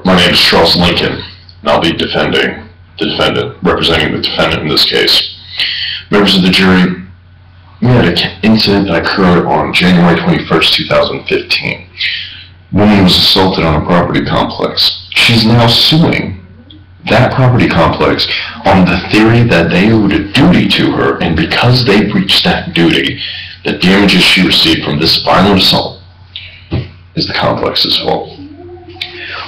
My name is Charles Lincoln, and I'll be defending the defendant, representing the defendant in this case. Members of the jury, we had an incident that occurred on January 21st, 2015. A woman was assaulted on a property complex. She's now suing that property complex on the theory that they owed a duty to her, and because they breached that duty, the damages she received from this violent assault is the complex's fault.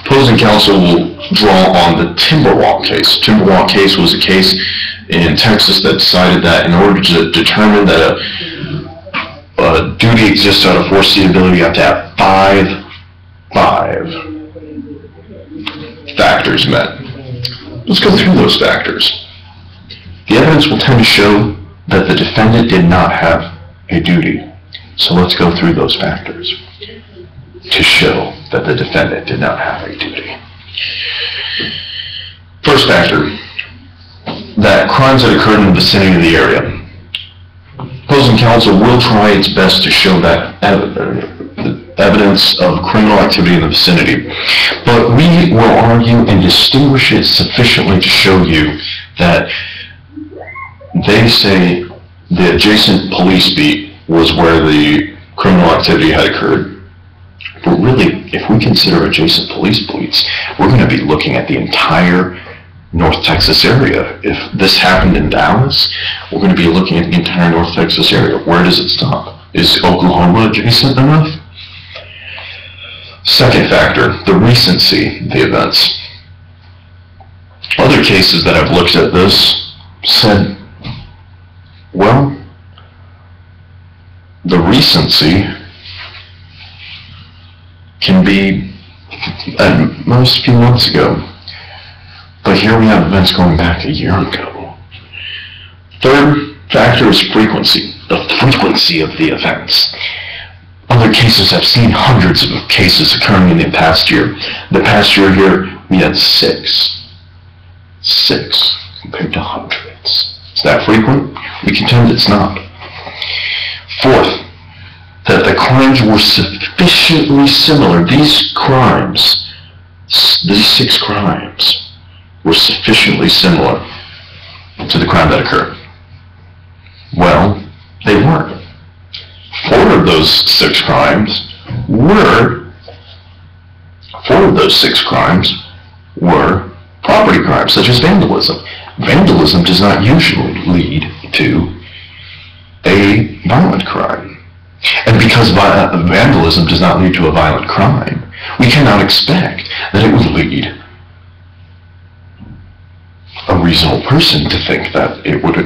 Opposing counsel will draw on the Timberwalk case. Timberwalk case was a case in Texas that decided that in order to determine that a duty exists out of foreseeability, you have to have five factors met. Let's go through those factors. The evidence will tend to show that the defendant did not have a duty. So let's go through those factors to show that the defendant did not have a duty. First factor, that crimes that occurred in the vicinity of the area. Opposing counsel will try its best to show that evidence of criminal activity in the vicinity, but we will argue and distinguish it sufficiently to show you that they say the adjacent police beat was where the criminal activity had occurred. But really, if we consider adjacent police beats, we're going to be looking at the entire North Texas area. If this happened in Dallas, we're going to be looking at the entire North Texas area. Where does it stop? Is Oklahoma adjacent enough? Second factor, the recency of the events. Other cases that I've looked at this said, well, the recency can be at most a few months ago. But here we have events going back a year ago. Third factor is frequency, the frequency of the events. Other cases, I've seen hundreds of cases occurring in the past year. The past year here, we had six compared to hundreds. Is that frequent? We contend it's not. Fourth, that the crimes were sufficiently similar. These six crimes were sufficiently similar to the crime that occurred. Well, they weren't. 4 of those 6 crimes were property crimes, such as vandalism. Vandalism does not usually lead to a violent crime. And because vandalism does not lead to a violent crime, we cannot expect that it would lead a reasonable person to think that it would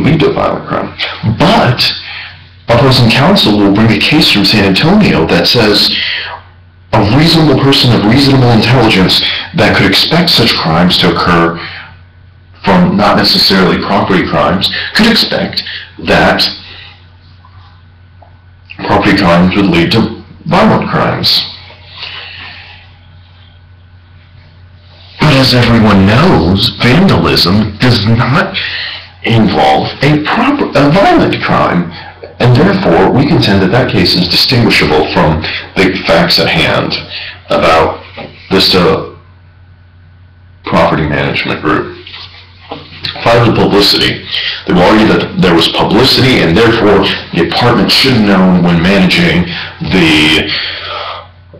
lead to a violent crime. But opposing counsel will bring a case from San Antonio that says a reasonable person of reasonable intelligence that could expect such crimes to occur from not necessarily property crimes could expect that property crimes would lead to violent crimes. But as everyone knows, vandalism does not involve a violent crime, and therefore we contend that that case is distinguishable from the facts at hand about this property management group. 5, the publicity. They will argue that there was publicity and therefore the apartment should have known when managing the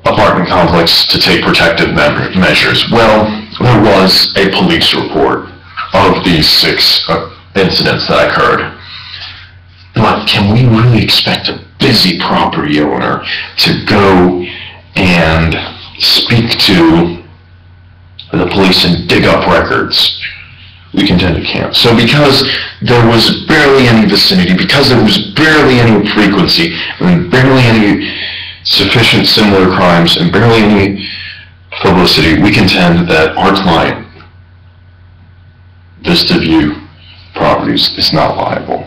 apartment complex to take protective measures. Well, there was a police report of these 6 incidents that occurred. But can we really expect a busy property owner to go and speak to the police and dig up records? We contend it can't. So because there was barely any vicinity, because there was barely any frequency, and barely any sufficient similar crimes, and barely any publicity, we contend that our client, Vista View Properties, is not liable.